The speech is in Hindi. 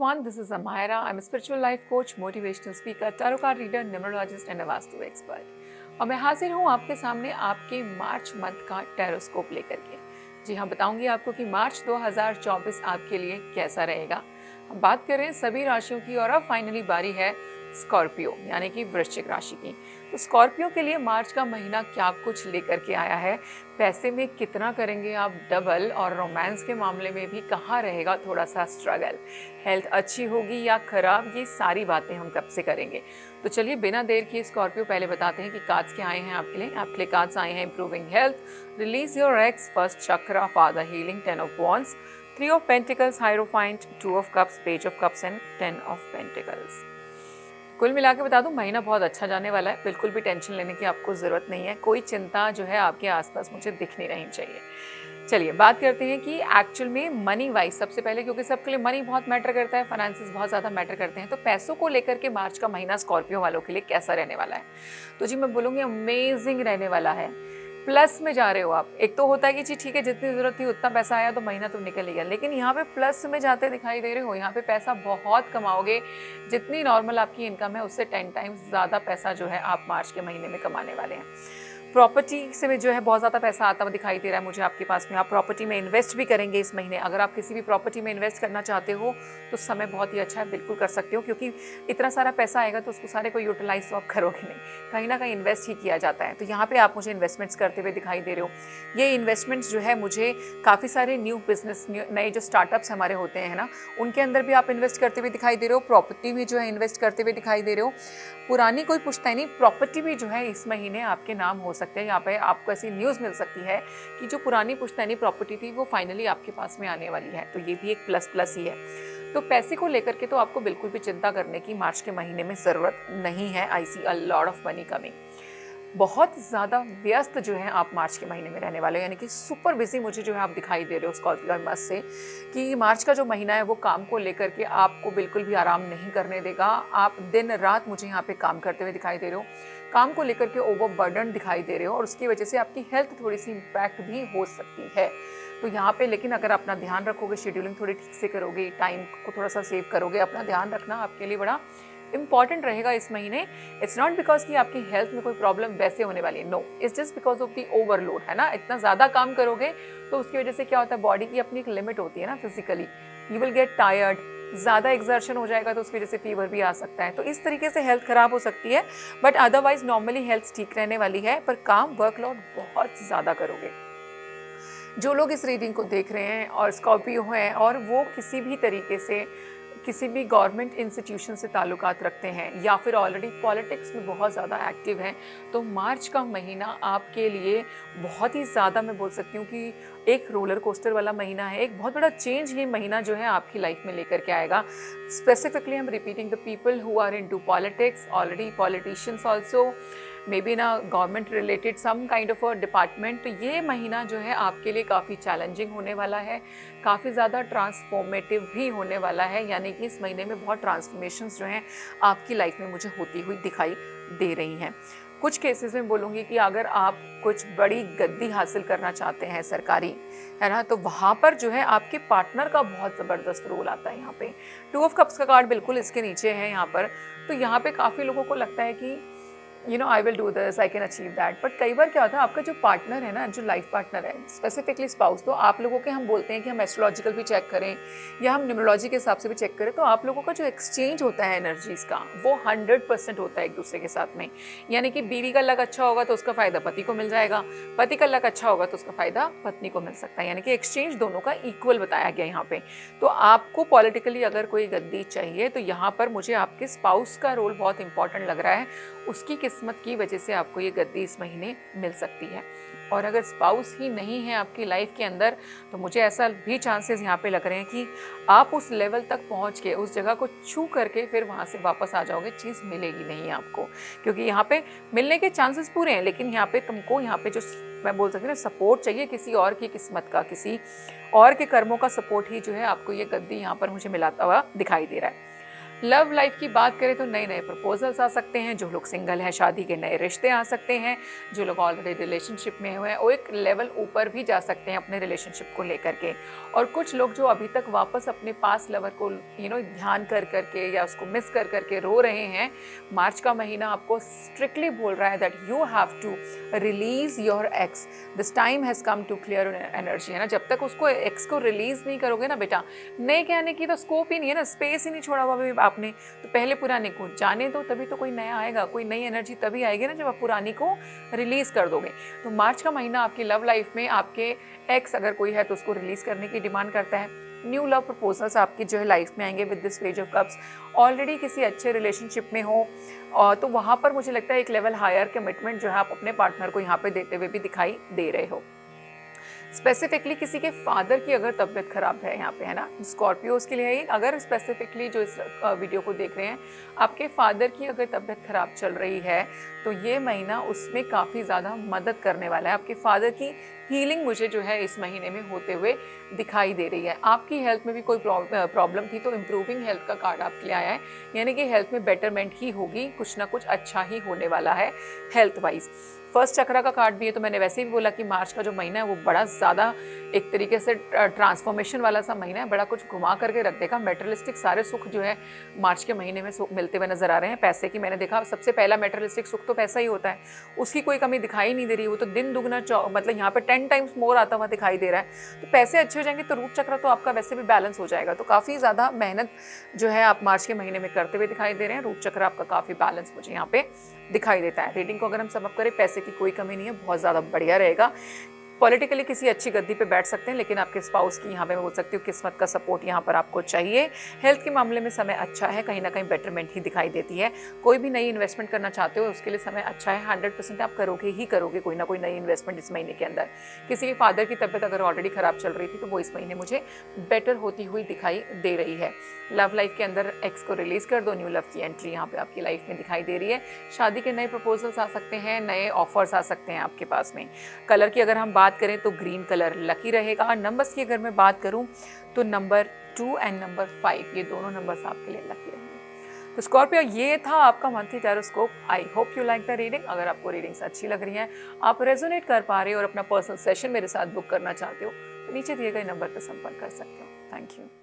everyone, this is Amira. I'm a spiritual life coach, motivational speaker, tarot card reader, numerologist and a vastu expert. और मैं हाजिर हूँ आपके सामने आपके मार्च मंथ का टेरोस्कोप लेकर के। जी हाँ, बताऊंगी आपको कि मार्च 2024 आपके लिए कैसा रहेगा। हम बात कर रहे हैं सभी राशियों की और अब फाइनली बारी है स्कॉर्पियो यानी कि वृश्चिक राशि की। तो स्कॉर्पियो के लिए मार्च का महीना क्या कुछ लेकर के आया है, पैसे में कितना करेंगे आप डबल, और रोमांस के मामले में भी कहाँ रहेगा थोड़ा सा स्ट्रगल, हेल्थ अच्छी होगी या खराब, ये सारी बातें हम कब से करेंगे। तो चलिए बिना देर किए स्कॉर्पियो पहले बताते हैं कि कार्ड्स क्या आए हैं आपके लिए। आपके लिए कार्ड्स आए हैं improving health, release your ex, first chakra, father healing, 10 of wands, 3 of pentacles, hierophant, 2 of cups, page of cups and 10 of pentacles. कुल मिला के बता दूं, महीना बहुत अच्छा जाने वाला है। बिल्कुल भी टेंशन लेने की आपको ज़रूरत नहीं है। कोई चिंता जो है आपके आसपास मुझे दिख नहीं रही चाहिए। चलिए बात करते हैं कि एक्चुअल में मनी वाइज सबसे पहले, क्योंकि सबके लिए मनी बहुत मैटर करता है, फाइनेंसेस बहुत ज़्यादा मैटर करते हैं। तो पैसों को लेकर के मार्च का महीना स्कॉर्पियो वालों के लिए कैसा रहने वाला है, तो जी मैं बोलूँगी अमेजिंग रहने वाला है। प्लस में जा रहे हो आप। एक तो होता है कि जी ठीक है, जितनी ज़रूरत थी उतना पैसा आया तो महीना तो निकल ही गया, लेकिन यहाँ पे प्लस में जाते दिखाई दे रहे हो। यहाँ पे पैसा बहुत कमाओगे, जितनी नॉर्मल आपकी इनकम है उससे 10 टाइम्स ज़्यादा पैसा जो है आप मार्च के महीने में कमाने वाले हैं। प्रॉपर्टी से में जो है बहुत ज़्यादा पैसा आता हुआ दिखाई दे रहा है मुझे आपके पास में। आप प्रॉपर्टी में इन्वेस्ट भी करेंगे इस महीने। अगर आप किसी भी प्रॉपर्टी में इन्वेस्ट करना चाहते हो तो समय बहुत ही अच्छा है, बिल्कुल कर सकते हो, क्योंकि इतना सारा पैसा आएगा तो उसको सारे को यूटिलाइज तो आप करोगे नहीं, कहीं ना कहीं इन्वेस्ट ही किया जाता है। तो यहाँ पे आप मुझे इन्वेस्टमेंट्स करते हुए दिखाई दे रहे हो। ये इन्वेस्टमेंट्स जो है मुझे काफ़ी सारे न्यू बिजनेस, नए जो स्टार्टअप्स हमारे होते हैं ना, उनके अंदर भी आप इन्वेस्ट करते हुए दिखाई दे रहे हो। प्रॉपर्टी भी जो है इन्वेस्ट करते हुए दिखाई दे रहे हो। पुरानी कोई पुश्तैनी प्रॉपर्टी भी जो है इस महीने आपके नाम हो सकते हैं। यहाँ पे आपको ऐसी न्यूज़ मिल सकती है कि जो पुरानी पुश्तैनी प्रॉपर्टी थी वो फाइनली आपके पास में आने वाली है। तो ये भी एक प्लस ही है। तो पैसे को लेकर के तो आपको बिल्कुल भी चिंता करने की मार्च के महीने में ज़रूरत नहीं है। I see a lot of money coming. बहुत ज़्यादा व्यस्त जो है आप मार्च के महीने में रहने वाले हो, यानी कि सुपर बिजी मुझे जो है आप दिखाई दे रहे हो स्कॉर्पियो मस से, कि मार्च का जो महीना है वो काम को लेकर के आपको बिल्कुल भी आराम नहीं करने देगा। आप दिन रात मुझे यहाँ पे काम करते हुए दिखाई दे रहे हो, काम को लेकर के ओवरबर्डन दिखाई दे रहे हो, और उसकी वजह से आपकी हेल्थ थोड़ी सी इम्पैक्ट भी हो सकती है। तो यहाँ पे लेकिन अगर अपना ध्यान रखोगे, शेड्यूलिंग थोड़ी ठीक से करोगे, टाइम को थोड़ा सा सेव करोगे, अपना ध्यान रखना आपके लिए बड़ा इंपॉर्टेंट रहेगा इस महीने। इट्स नॉट बिकॉज कि आपकी हेल्थ में कोई प्रॉब्लम वैसे होने वाली है, no, it's just because of the overload, है ना। इतना ज़्यादा काम करोगे तो उसकी वजह से क्या होता है, बॉडी की अपनी एक लिमिट होती है ना, physically you will get tired. ज़्यादा एक्सर्शन हो जाएगा तो उसकी वजह से फीवर भी आ सकता है। तो इस तरीके से हेल्थ ख़राब हो सकती है, बट अदरवाइज नॉर्मली हेल्थ ठीक रहने वाली है। पर काम वर्कलोड बहुत ज़्यादा करोगे। जो लोग इस रीडिंग को देख रहे हैं और स्कॉर्पियो हैं और वो किसी भी तरीके से किसी भी गवर्नमेंट इंस्टीट्यूशन से ताल्लुकात रखते हैं या फिर ऑलरेडी पॉलिटिक्स में बहुत ज़्यादा एक्टिव हैं, तो मार्च का महीना आपके लिए बहुत ही ज़्यादा, मैं बोल सकती हूँ कि एक रोलर कोस्टर वाला महीना है। एक बहुत बड़ा चेंज ये महीना जो है आपकी लाइफ में लेकर के आएगा। Specifically I am repeating the people who are into politics, already politicians also, maybe ना government related some kind of a department. तो ये महीना जो है आपके लिए काफ़ी चैलेंजिंग होने वाला है, काफ़ी ज़्यादा ट्रांसफॉर्मेटिव भी होने वाला है। यानी कि इस महीने में बहुत ट्रांसफॉर्मेशंस जो हैं आपकी लाइफ में मुझे होती हुई दिखाई दे रही हैं। कुछ केसेस में बोलूँगी कि अगर आप कुछ बड़ी गद्दी हासिल करना चाहते हैं सरकारी, है ना, तो वहाँ पर जो है आपके पार्टनर का बहुत ज़बरदस्त रोल आता है। यहाँ पे 2 ऑफ कप्स का कार्ड बिल्कुल इसके नीचे है यहाँ पर। तो यहाँ पे काफ़ी लोगों को लगता है कि I will do this, I can achieve that. But कई बार क्या होता है, आपका जो पार्टनर है ना, जो लाइफ पार्टनर है, स्पेसिफिकली स्पाउस, तो आप लोगों के हम बोलते हैं कि हम एस्ट्रोलॉजिकल भी चेक करें या हम न्यूमरोलॉजी के हिसाब से भी चेक करें, तो आप लोगों का जो एक्सचेंज होता है एनर्जीज का, वो 100% होता है एक दूसरे के साथ में। यानी कि बीवी का लक अच्छा होगा तो उसका फ़ायदा पति को मिल जाएगा, पति का लक अच्छा होगा तो उसका फ़ायदा पत्नी को मिल सकता है। यानी कि एक्सचेंज दोनों का इक्वल बताया गया यहाँ पे। तो आपको पॉलिटिकली अगर कोई गद्दी चाहिए तो यहाँ पर मुझे आपके स्पाउस का रोल बहुत इंपॉर्टेंट लग रहा है। उसकी किस्मत की वजह से आपको ये गद्दी इस महीने मिल सकती है। और अगर स्पाउस ही नहीं है आपकी लाइफ के अंदर, तो मुझे ऐसा भी चांसेस यहाँ पे लग रहे हैं कि आप उस लेवल तक पहुँच के उस जगह को छू करके फिर वहाँ से वापस आ जाओगे, चीज़ मिलेगी नहीं आपको। क्योंकि यहाँ पे मिलने के चांसेस पूरे हैं, लेकिन यहाँ पे तुमको यहाँ पे जो मैं बोल सकती हूँ ना, सपोर्ट चाहिए किसी और की किस्मत का, किसी और के कर्मों का सपोर्ट ही जो है आपको ये गद्दी यहाँ पर मुझे मिलाता हुआ दिखाई दे रहा है। लव लाइफ की बात करें तो नए नए प्रपोजल्स आ सकते हैं, जो लोग सिंगल हैं शादी के नए रिश्ते आ सकते हैं, जो लोग ऑलरेडी रिलेशनशिप में हुए हैं वो एक लेवल ऊपर भी जा सकते हैं अपने रिलेशनशिप को लेकर के। और कुछ लोग जो अभी तक वापस अपने पास लवर को ध्यान कर करके या उसको मिस कर करके रो रहे हैं, मार्च का महीना आपको स्ट्रिक्टली बोल रहा है that you have to release your ex, this time has come to clear energy, है ना। जब तक उसको एक्स को रिलीज नहीं करोगे ना बेटा, नए के आने की तो स्कोप ही नहीं है ना, स्पेस ही नहीं छोड़ा हुआ आपने, तो पहले पुराने को जाने दो, तभी तो कोई नया आएगा, कोई नई एनर्जी तभी आएगी ना जब आप पुरानी को रिलीज कर दोगे। तो मार्च का महीना आपकी लव लाइफ में आपके एक्स अगर कोई है तो उसको रिलीज करने की डिमांड करता है। न्यू लव प्रपोजल्स आपकी जो है लाइफ में आएंगे with this page of cups. Already किसी अच्छे रिलेशनशिप में हो तो वहाँ पर मुझे लगता है एक लेवल हायर कमिटमेंट जो है आप अपने पार्टनर को यहाँ पे देते हुए भी दिखाई दे रहे हो। स्पेसिफिकली किसी के फादर की अगर तबीयत खराब है यहाँ पे, है ना, स्कॉर्पियोज के लिए है। अगर स्पेसिफिकली जो इस वीडियो को देख रहे हैं आपके फादर की अगर तबीयत खराब चल रही है तो ये महीना उसमें काफ़ी ज़्यादा मदद करने वाला है। आपके फादर की हीलिंग मुझे जो है इस महीने में होते हुए दिखाई दे रही है। आपकी हेल्थ में भी कोई प्रॉब्लम थी तो इम्प्रूविंग हेल्थ का कार्ड आपके लिए आया है, यानी कि हेल्थ में बेटरमेंट ही होगी, कुछ ना कुछ अच्छा ही होने वाला है हेल्थ वाइज। फर्स्ट चक्रा का कार्ड भी है, तो मैंने वैसे भी बोला कि मार्च का जो महीना है वो बड़ा ज़्यादा एक तरीके से ट्रांसफॉर्मेशन वाला सा महीना है, बड़ा कुछ घुमा करके रख देगा। मेटेरियलिस्टिक सारे सुख जो है मार्च के महीने में मिलते हुए नजर आ रहे हैं। पैसे की मैंने देखा सबसे पहला मेटेरियलिस्टिक सुख तो पैसा ही होता है, उसकी कोई कमी दिखाई नहीं दे रही, वो तो दिन दुगना मतलब यहाँ पे 10 टाइम्स मोर आता हुआ दिखाई दे रहा है। तो पैसे अच्छे हो जाएंगे तो रूट चक्र तो आपका वैसे भी बैलेंस हो जाएगा। तो काफ़ी ज़्यादा मेहनत जो है आप मार्च के महीने में करते हुए दिखाई दे रहे हैं। रूट चक्र आपका काफ़ी बैलेंस मुझे यहाँ पे दिखाई देता है। रीडिंग को अगर हम समअप करें, पैसे की कोई कमी नहीं है, बहुत ज़्यादा बढ़िया रहेगा। पॉलिटिकली किसी अच्छी गद्दी पे बैठ सकते हैं, लेकिन आपके स्पाउस की यहाँ पे मैं बोल सकती हूँ किस्मत का सपोर्ट यहाँ पर आपको चाहिए। हेल्थ के मामले में समय अच्छा है, कहीं ना कहीं बेटरमेंट ही दिखाई देती है। कोई भी नई इन्वेस्टमेंट करना चाहते हो उसके लिए समय अच्छा है, 100% आप करोगे ही करोगे कोई ना कोई नई इन्वेस्टमेंट इस महीने के अंदर। किसी के फादर की तबीयत अगर ऑलरेडी खराब चल रही थी तो वो इस महीने मुझे बेटर होती हुई दिखाई दे रही है। लव लाइफ के अंदर एक्स को रिलीज कर दो, न्यू लव की एंट्री यहाँ पे आपकी लाइफ में दिखाई दे रही है। शादी के नए प्रपोजल्स आ सकते हैं, नए ऑफर्स आ सकते हैं आपके पास में। कलर की अगर हम बात करें तो ग्रीन कलर लकी रहेगा। नंबर्स की अगर मैं बात करूं तो नंबर 2 एंड नंबर 5, ये दोनों नंबर्स आपके लिए लकी रहेंगे। तो स्कॉर्पियो, ये था आपका monthly tarotscope. I hope you like the reading. अगर आपको रीडिंग्स अच्छी लग रही हैं, आप रेजोनेट कर पा रहे हो और अपना पर्सनल सेशन मेरे साथ बुक करना चाहते हो तो नीचे दिए गए नंबर पर संपर्क कर सकते हो। Thank you.